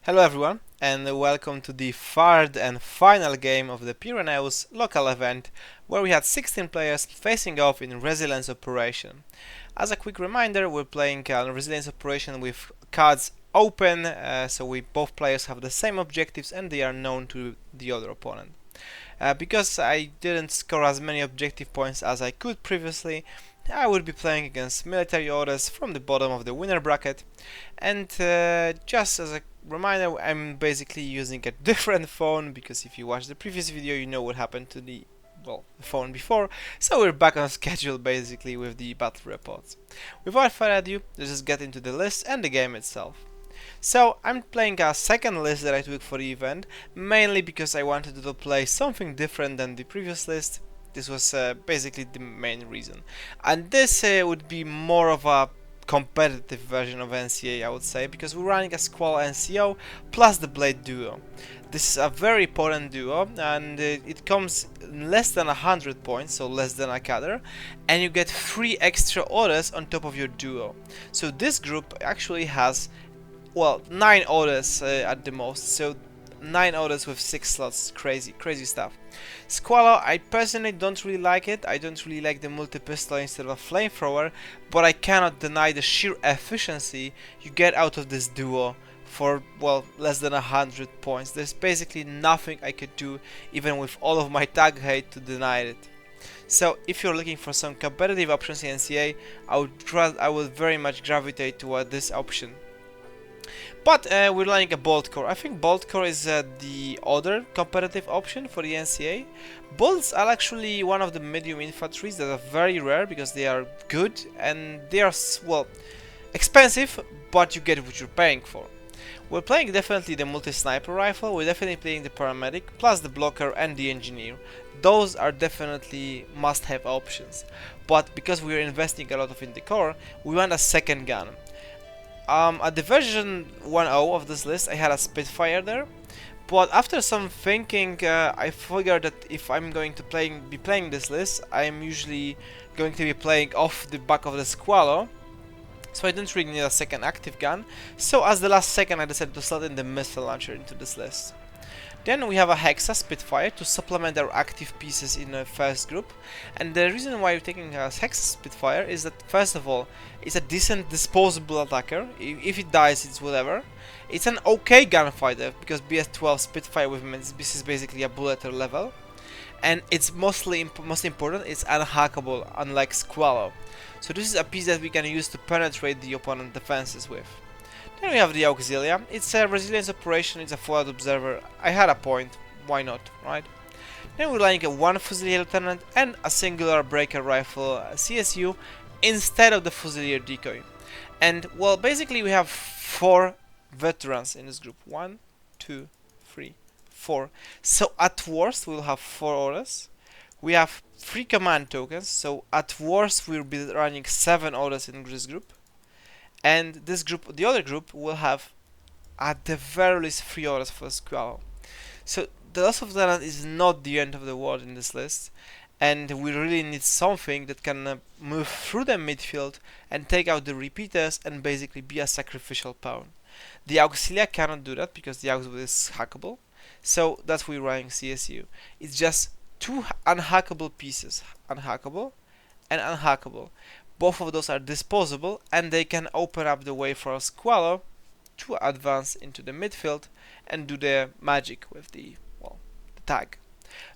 Hello everyone, and welcome to the third and final game of the Pireneus local event, where we had 16 players facing off in Resilience Operation. As a quick reminder, we're playing Resilience Operation with cards open, so both players have the same objectives and they are known to the other opponent. Because I didn't score as many objective points as I could previously, I will be playing against military orders from the bottom of the winner bracket, and just as a reminder, I'm basically using a different phone, because if you watch the previous video you know what happened to the phone before, so we're back on schedule basically with the battle reports. Without further ado, let's just get into the list and the game itself. So I'm playing a second list that I took for the event, mainly because I wanted to play something different than the previous list. This was basically the main reason. And this would be more of a competitive version of NCA, I would say, because we're running a Squall NCO plus the Blade duo. This is a very potent duo, and it comes less than 100 points, so less than a cadre, and you get 3 extra orders on top of your duo. So this group actually has 9 orders at the most, so 9 orders with 6 slots. Crazy stuff. Squallow, I personally don't really like it. I don't really like the multi-pistol instead of a flamethrower, but I cannot deny the sheer efficiency you get out of this duo for, less than 100 points. There's basically nothing I could do, even with all of my tag hate, to deny it. So if you're looking for some competitive options in NCA, I would very much gravitate toward this option. But we're running a Bolt Core. I think Bolt Core is the other competitive option for the NCA. Bolts are actually one of the medium infantries that are very rare because they are good and they are, expensive, but you get what you're paying for. We're playing definitely the multi-sniper rifle, we're definitely playing the paramedic, plus the blocker and the engineer. Those are definitely must-have options. But because we're investing a lot in the core, we want a second gun. At the version 1.0 of this list, I had a Spitfire there, but after some thinking, I figured that if I'm going to be playing this list, I'm usually going to be playing off the back of the Squallow, so I don't really need a second active gun. So as the last second, I decided to slot in the missile launcher into this list. Then we have a Hexa Spitfire to supplement our active pieces in the first group, and the reason why we're taking a Hexa Spitfire is that, first of all, it's a decent disposable attacker. If it dies, it's whatever. It's an okay gunfighter, because BS-12 Spitfire with this is basically a bulleter level, and it's most important, it's unhackable, unlike Squallow. So this is a piece that we can use to penetrate the opponent's defenses with. Then we have the Auxilia. It's a resilience operation, it's a Fallout Observer. I had a point, why not, right? Then we're running a 1 Fusilier Lieutenant and a singular breaker rifle CSU instead of the Fusilier Decoy. And, basically we have 4 veterans in this group. 1, 2, 3, 4. So at worst we'll have 4 orders. We have 3 command tokens, so at worst we'll be running 7 orders in this group. And this group, the other group, will have at the very least 3 orders for Squallow. So the loss of Lieutenant is not the end of the world in this list, and we really need something that can move through the midfield and take out the repeaters and basically be a sacrificial pawn. The Auxilia cannot do that because the Auxilia is hackable, so that's why we're running CSU. It's just 2 unhackable pieces, unhackable and unhackable. Both of those are disposable, and they can open up the way for a Squallow to advance into the midfield and do the magic with the tag.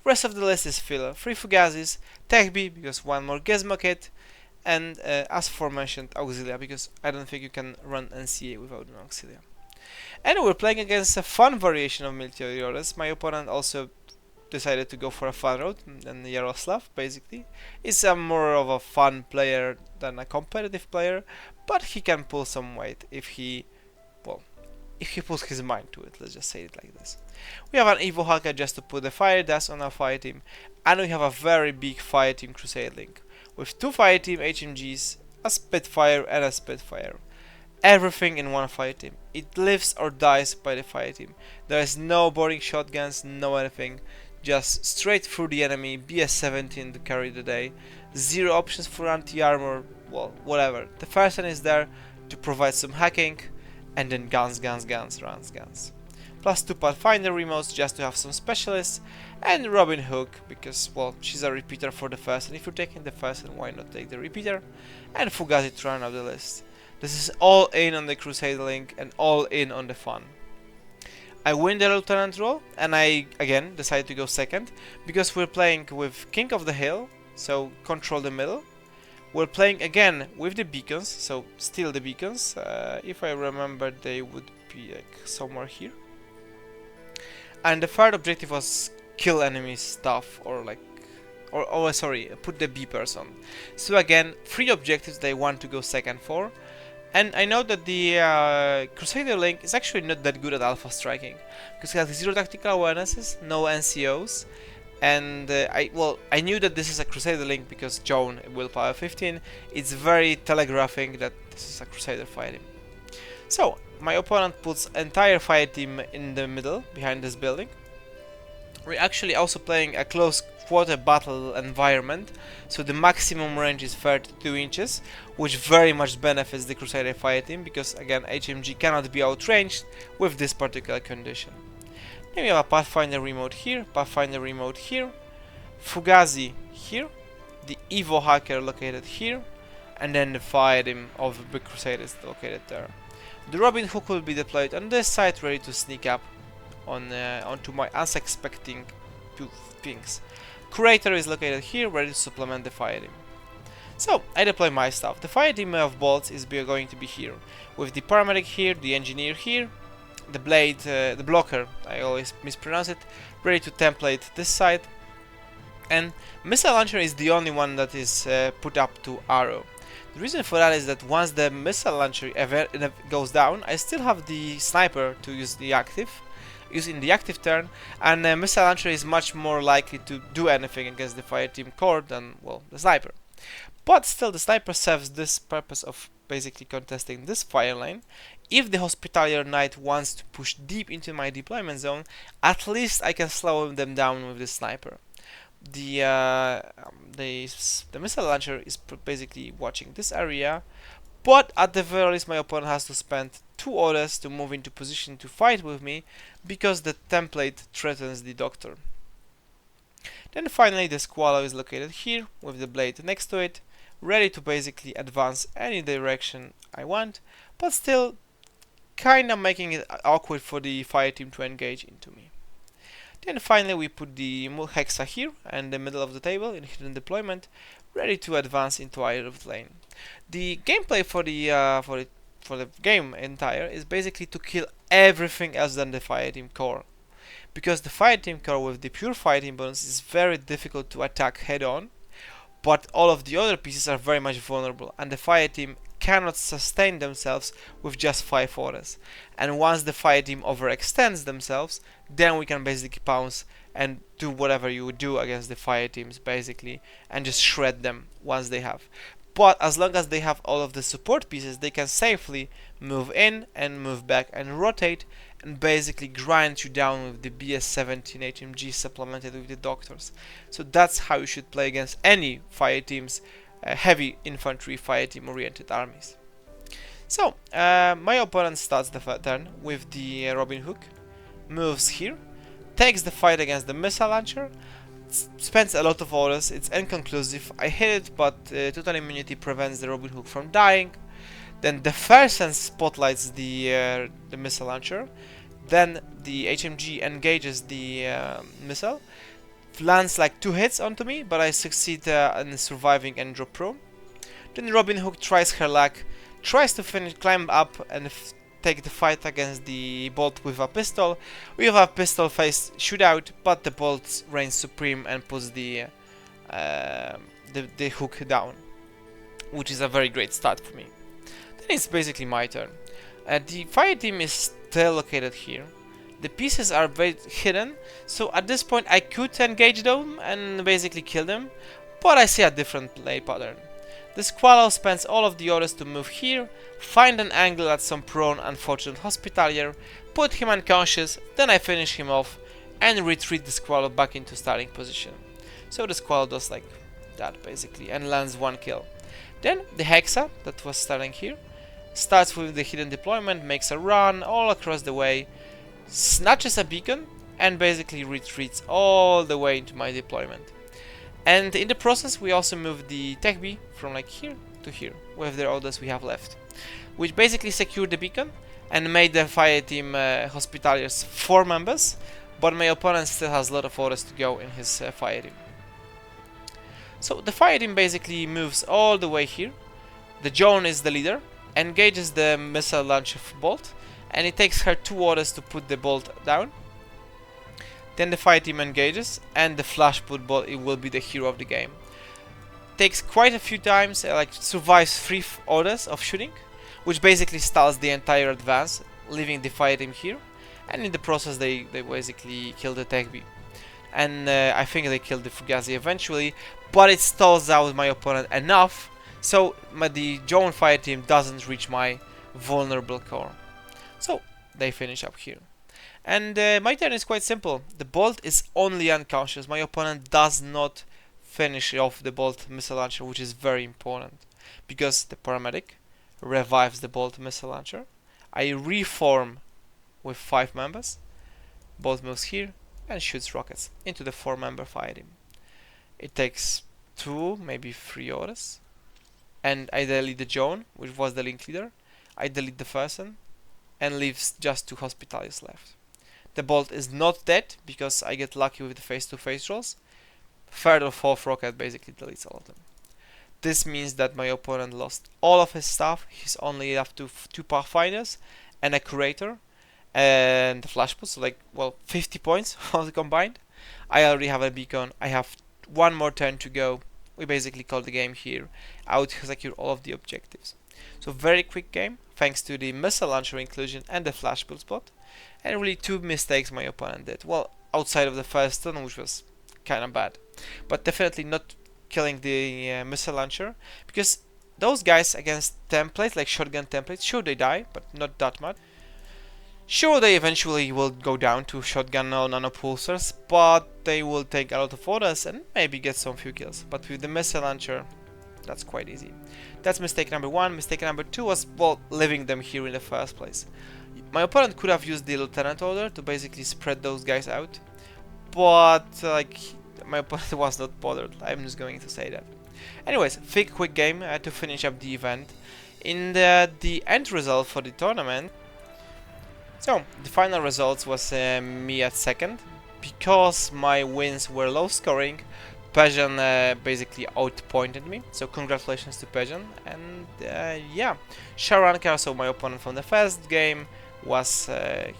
Rest of the list is filler. 3 Fugazis, Tech B because 1 more Gizmo kit, and as aforementioned Auxilia, because I don't think you can run NCA without an Auxilia. And we're playing against a fun variation of military orders. My opponent also decided to go for a fun route than Yaroslav, basically. He's more of a fun player than a competitive player, but he can pull some weight if he puts his mind to it, let's just say it like this. We have an Evo Hacker just to put the fire dust on our fire team, and we have a very big fire team Crusade link, with 2 fire team HMGs, a Spitfire and a Spitfire. Everything in one fire team. It lives or dies by the fire team. There is no boarding shotguns, no anything. Just straight through the enemy, BS-17 to carry the day. 0 options for anti-armor, whatever. The first one is there to provide some hacking, and then guns, runs, guns. plus 2 Pathfinder remotes just to have some specialists, and Robin Hook because, well, she's a repeater for the first, and if you're taking the first, then why not take the repeater, and Fugazi to round out the list. This is all in on the Crusader link and all in on the fun. I win the Lieutenant role, and I again decide to go second because we're playing with King of the Hill, so control the middle. We're playing again with the beacons, so steal the beacons. If I remember, they would be like somewhere here. And the third objective was kill enemy stuff, or like, or sorry, put the beepers on. So again, 3 objectives they want to go second for. And I know that the Crusader link is actually not that good at alpha striking, because it has 0 tactical awarenesses, no NCOs, and I knew that this is a Crusader link because Joan, willpower 15, it's very telegraphing that this is a Crusader fighting. So, my opponent puts entire fire team in the middle, behind this building. We're actually also playing a close quarter battle environment, so the maximum range is 32 inches, which very much benefits the Crusader fire team, because again, HMG cannot be outranged with this particular condition. Then we have a Pathfinder remote here, Pathfinder remote here, Fugazi here, the Evo hacker located here, and then the fire team of the Crusader is located there. The Robin Hook will be deployed on this side, ready to sneak up onto my unsuspecting things. Curator is located here, ready to supplement the fire team. So, I deploy my stuff. The fire team of bolts is going to be here, with the paramedic here, the engineer here, the blade, the blocker, I always mispronounce it, ready to template this side, and missile launcher is the only one that is put up to arrow. The reason for that is that once the missile launcher goes down, I still have the sniper to use in the active turn, and the missile launcher is much more likely to do anything against the fire team core than, well, the sniper. But still, the sniper serves this purpose of basically contesting this fire lane. If the Hospitalier Knight wants to push deep into my deployment zone, at least I can slow them down with the sniper. The missile launcher is basically watching this area, but at the very least my opponent has to spend 2 orders to move into position to fight with me, because the template threatens the doctor. Then finally the Squallow is located here, with the blade next to it, ready to basically advance any direction I want, but still kinda making it awkward for the fire team to engage into me. Then finally we put the Hexa here in the middle of the table in hidden deployment, ready to advance into either of the lane. The gameplay for the game entire is basically to kill everything else than the fire team core, because the fire team core with the pure fire team bonus is very difficult to attack head on, but all of the other pieces are very much vulnerable, and the fire team cannot sustain themselves with just 5 orders. And once the fire team overextends themselves, then we can basically pounce and do whatever you would do against the fire teams basically, and just shred them once they have. But as long as they have all of the support pieces, they can safely move in and move back and rotate, and basically grind you down with the BS-17 HMG supplemented with the doctors. So that's how you should play against any fire teams, heavy infantry fire team oriented armies. So my opponent starts the turn with the Robin Hook, moves here, takes the fight against the missile launcher, spends a lot of orders. It's inconclusive. I hit it, but total immunity prevents the Robin Hook from dying. Then the first and spotlights the missile launcher. Then the HMG engages the missile, lands like 2 hits onto me, but I succeed in surviving and drop prone. Then Robin Hook tries her luck, tries to climb up and take the fight against the bolt with a pistol. We have a pistol faced shootout, but the bolt reigns supreme and puts the hook down, which is a very great start for me. Then it's basically my turn. The fire team is still located here. The pieces are very hidden, so at this point I could engage them and basically kill them, but I see a different play pattern. The Squallow spends all of the orders to move here, find an angle at some prone unfortunate Hospitalier, put him unconscious, then I finish him off and retreat the Squallow back into starting position. So the Squallow does like that basically and lands 1 kill. Then the Hexa that was starting here starts with the hidden deployment, makes a run all across the way, snatches a beacon, and basically retreats all the way into my deployment. And in the process, we also moved the tech B from like here to here with the orders we have left, which basically secured the beacon and made the fire team Hospitaliers 4 members, but my opponent still has a lot of orders to go in his fire team. So the fire team basically moves all the way here. The Joan is the leader, engages the missile launcher bolt, and it takes her 2 orders to put the bolt down. Then the fire team engages, and the flash put bolt, it will be the hero of the game. Takes quite a few times, like survives 3 orders of shooting, which basically stalls the entire advance, leaving the fire team here. And in the process, they basically kill the tech B. And I think they killed the Fugazi eventually, but it stalls out my opponent enough, so the Joan fire team doesn't reach my vulnerable core. So they finish up here. And my turn is quite simple. The bolt is only unconscious. My opponent does not finish off the bolt missile launcher, which is very important, because the paramedic revives the bolt missile launcher. I reform with 5 members. Bolt moves here and shoots rockets into the 4-member fire team. It takes 2, maybe 3 orders. And I delete the Joan, which was the link leader. I delete the first one and leaves just 2 Hospitaliers left. The bolt is not dead because I get lucky with the face-to-face rolls. 3rd or 4th rocket basically deletes all of them. This means that my opponent lost all of his stuff. He's only left to 2 Pathfinders and a Curator and the flash put, so like, well, 50 points all combined. I already have a beacon. I have 1 more turn to go. We basically call the game here. I would secure all of the objectives. So very quick game, thanks to the missile launcher inclusion and the flash pull spot. And really 2 mistakes my opponent did. Well, outside of the first one, which was kind of bad. But definitely not killing the missile launcher, because those guys against templates, like shotgun templates, sure they die, but not that much. Sure, they eventually will go down to shotgun or nanopulsars, but they will take a lot of orders and maybe get some few kills. But with the missile launcher, that's quite easy. That's mistake number 1. Mistake number 2 was, well, leaving them here in the first place. My opponent could have used the lieutenant order to basically spread those guys out, but like, my opponent was not bothered. I'm just going to say that. Anyways, quick game to finish up the event. In the end result for the tournament, so the final results was me at 2nd. Because my wins were low scoring, Persian basically outpointed me, so congratulations to Persian. And yeah, Sharanka, so my opponent from the first game, was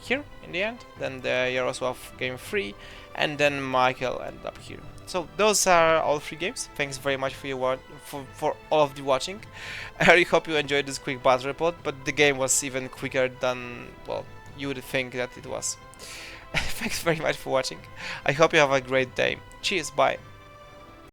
here in the end. Then the Yaroslav game 3, and then Michael ended up here. So those are all 3 games. Thanks very much for your for all of the watching. I really hope you enjoyed this quick battle report, but the game was even quicker than, well, you would think that it was. Thanks very much for watching. I hope you have a great day. Cheers, bye.